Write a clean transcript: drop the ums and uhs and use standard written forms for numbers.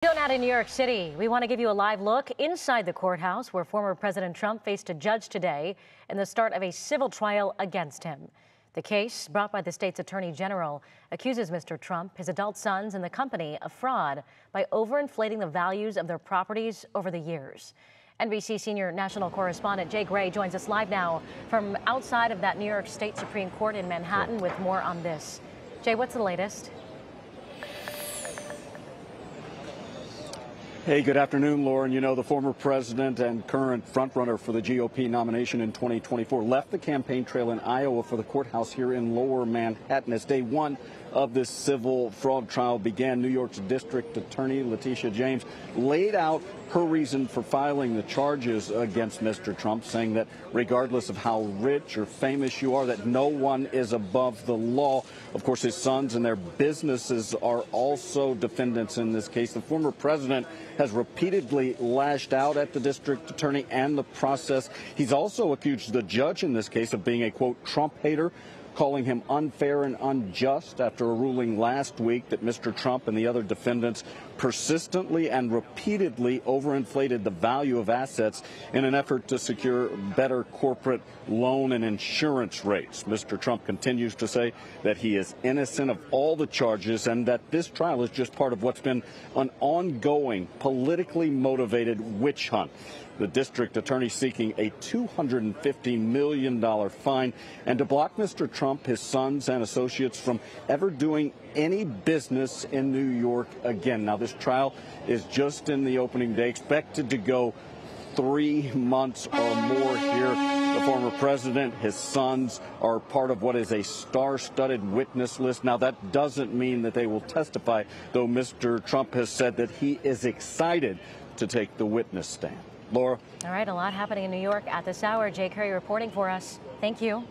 Go now to New York City. We want to give you a live look inside the courthouse where former President Trump faced a judge today in the start of a civil trial against him. The case, brought by the state's attorney general, accuses Mr. Trump, his adult sons, and the company of fraud by overinflating the values of their properties over the years. NBC senior national correspondent Jay Gray joins us live now from outside of that New York State Supreme Court in Manhattan with more on this. Jay, what's the latest? Hey, good afternoon, Lauren. You know, the former president and current frontrunner for the GOP nomination in 2024 left the campaign trail in Iowa for the courthouse here in Lower Manhattan. As day one of this civil fraud trial began, New York's district attorney, Letitia James, laid out her reason for filing the charges against Mr. Trump, saying that regardless of how rich or famous you are, that no one is above the law. Of course, his sons and their businesses are also defendants in this case. The former president has repeatedly lashed out at the district attorney and the process. He's also accused the judge in this case of being a, quote, Trump hater, calling him unfair and unjust after a ruling last week that Mr. Trump and the other defendants persistently and repeatedly overinflated the value of assets in an effort to secure better corporate loan and insurance rates. Mr. Trump continues to say that he is innocent of all the charges and that this trial is just part of what's been an ongoing, politically motivated witch hunt. The district attorney seeking a $250 million fine and to block Mr. Trump, his sons and associates from ever doing any business in New York again. Now, this trial is just in the opening day, expected to go 3 months or more here. The former president, his sons are part of what is a star-studded witness list. Now, that doesn't mean that they will testify, though Mr. Trump has said that he is excited to take the witness stand. Laura. All right, a lot happening in New York at this hour. Jay Curry reporting for us. Thank you.